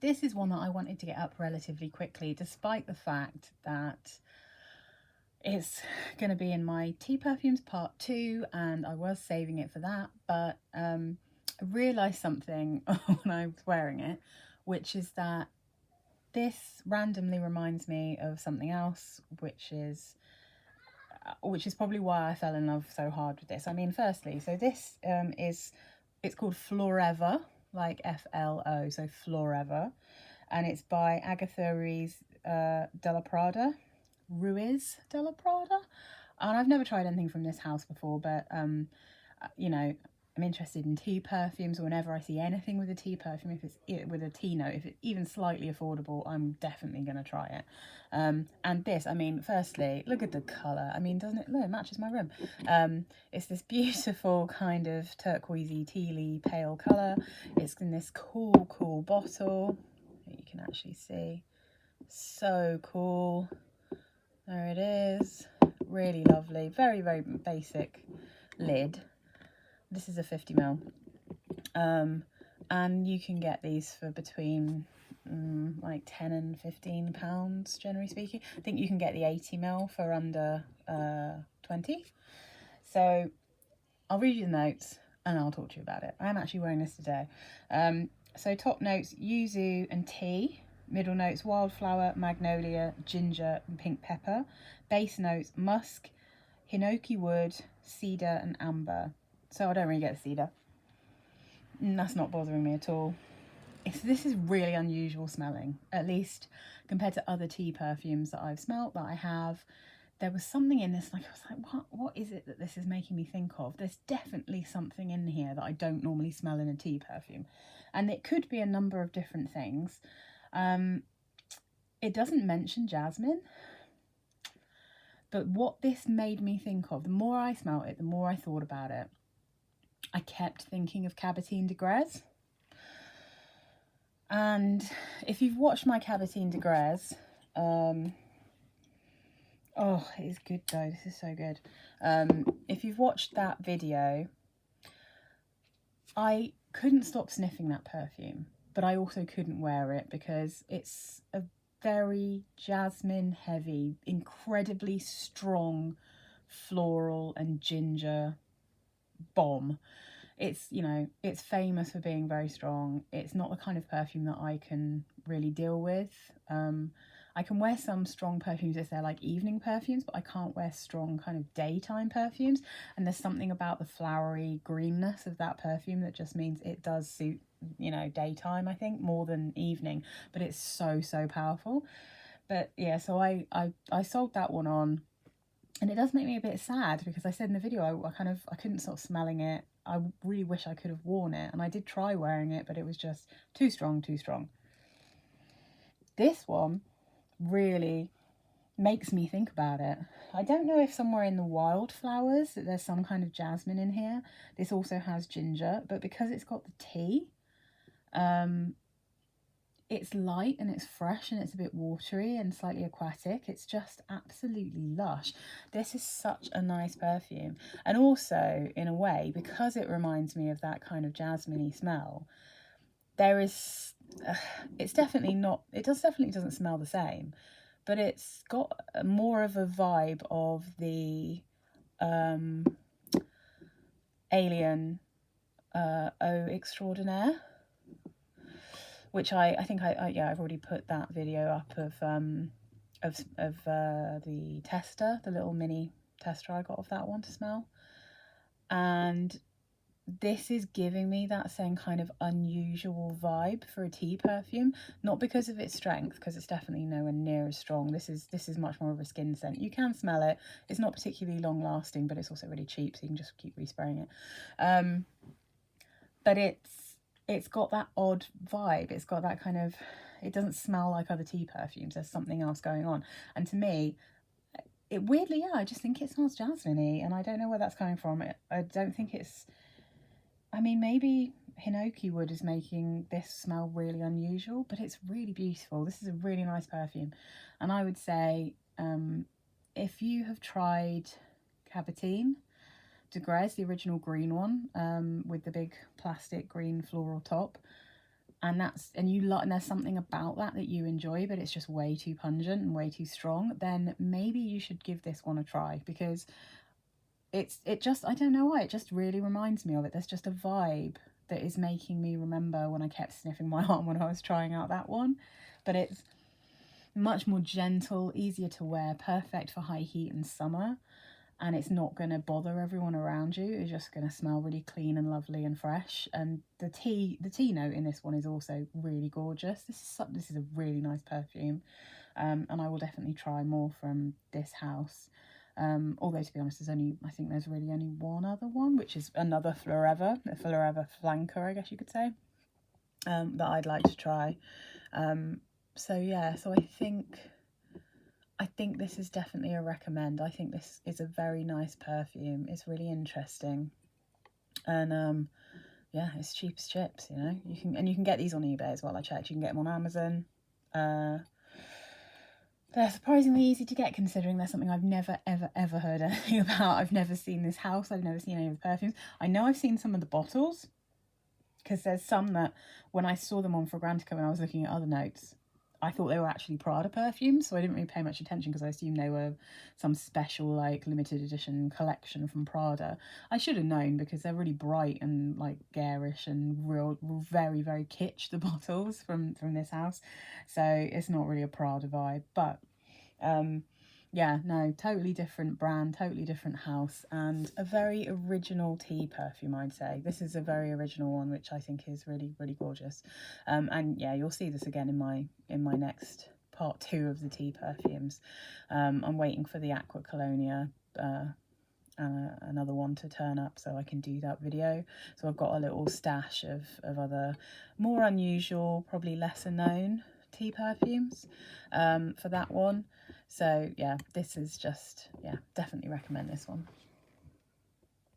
This is one that I wanted to get up relatively quickly, despite the fact that it's going to be in my tea perfumes part 2, and I was saving it for that, but I realised something when I was wearing it, which is that this randomly reminds me of something else, which is probably why I fell in love so hard with this. I mean, firstly, so this it's called Florever, like F-L-O, so Florever, and it's by Agatha Ruiz de Prada. Ruiz de la Prada. And I've never tried anything from this house before, but you know, I'm interested in tea perfumes. Whenever I see anything with a tea perfume, if it's with a tea note, if it's even slightly affordable, I'm definitely going to try it. And this, I mean, firstly, look at the colour. I mean, doesn't it? Look, it matches my room. It's this beautiful kind of turquoisey, tealy, pale colour. It's in this cool bottle. You can actually see. So cool. There it is. Really lovely. Very basic lid. This is a 50ml. And you can get these for between like £10 and £15, generally speaking. I think you can get the 80ml for under 20. So I'll read you the notes and I'll talk to you about it. I'm actually wearing this today. So top notes, yuzu and tea. Middle notes, wildflower, magnolia, ginger and pink pepper. Base notes, musk, hinoki wood, cedar and amber. So I don't really get the cedar. That's not bothering me at all. This is really unusual smelling, at least compared to other tea perfumes that I've smelt, that I have. There was something in this, like I was like, what is it that this is making me think of? There's definitely something in here that I don't normally smell in a tea perfume. And it could be a number of different things. It doesn't mention jasmine. But what this made me think of, the more I smelt it, the more I thought about it, I kept thinking of Cabotin de Grès. And if you've watched my Cabotin de Grès, oh, it is good though, this is so good. If you've watched that video, I couldn't stop sniffing that perfume, but I also couldn't wear it because it's a very jasmine heavy, incredibly strong floral and ginger bomb. It's, you know, it's famous for being very strong. It's not the kind of perfume that I can really deal with. I can wear some strong perfumes if they're like evening perfumes, but I can't wear strong kind of daytime perfumes. And there's something about the flowery greenness of that perfume that just means it does suit, you know, daytime, I think, more than evening. But it's so powerful. But yeah, so I sold that one on. And it does make me a bit sad because I said in the video, I couldn't stop smelling it. I really wish I could have worn it. And I did try wearing it, but it was just too strong. This one really makes me think about it. I don't know if somewhere in the wildflowers that there's some kind of jasmine in here. This also has ginger, but because it's got the tea, it's light and it's fresh and it's a bit watery and slightly aquatic. It's just absolutely lush. This is such a nice perfume. And also, in a way, because it reminds me of that kind of jasmine-y smell, there is... it's definitely not... It definitely doesn't smell the same, but it's got more of a vibe of the Alien Eau Extraordinaire, which I think I've already put that video up of the tester, the little mini tester I got of that one to smell. And this is giving me that same kind of unusual vibe for a tea perfume, not because of its strength, because it's definitely nowhere near as strong. This is much more of a skin scent. You can smell it. It's not particularly long lasting, but it's also really cheap, so you can just keep respraying it. But it's got that odd vibe. It's got that kind of, it doesn't smell like other tea perfumes. There's something else going on. And to me, it weirdly, I just think it smells jasmine-y, and I don't know where that's coming from. I don't think it's, I mean, maybe hinoki wood is making this smell really unusual, but it's really beautiful. This is a really nice perfume. And I would say, if you have tried Cabotin de Grès, the original green one, with the big plastic green floral top, and you like, and there's something about that you enjoy, but it's just way too pungent and way too strong, then maybe you should give this one a try, because it just, I don't know why, it just really reminds me of it. There's just a vibe that is making me remember when I kept sniffing my arm when I was trying out that one. But it's much more gentle, easier to wear, perfect for high heat and summer, and it's not going to bother everyone around you. It's just going to smell really clean and lovely and fresh. And the tea note in this one is also really gorgeous. This is a really nice perfume, and I will definitely try more from this house. Although, to be honest, I think there's really only one other one, which is another Florever, a Florever flanker, I guess you could say, that I'd like to try. So yeah, so I think this is definitely a recommend. I think this is a very nice perfume. It's really interesting, and yeah, it's cheap as chips. You know, you can get these on eBay as well. I checked. You can get them on Amazon. They're surprisingly easy to get, considering they're something I've never, ever heard anything about. I've never seen this house. I've never seen any of the perfumes. I know I've seen some of the bottles, because there's some that when I saw them on Fragrantica when I was looking at other notes, I thought they were actually Prada perfumes, so I didn't really pay much attention because I assumed they were some special, like, limited edition collection from Prada. I should have known, because they're really bright and, like, garish and real very, very kitsch, the bottles from this house. So it's not really a Prada vibe, but yeah, no, totally different brand, totally different house, and a very original tea perfume, I'd say. This is a very original one, which I think is really, really gorgeous. And yeah, you'll see this again in my next part 2 of the tea perfumes. I'm waiting for the Aqua Colonia, another one to turn up so I can do that video. So I've got a little stash of other more unusual, probably lesser known tea perfumes for that one. So yeah, this is just, yeah, definitely recommend this one.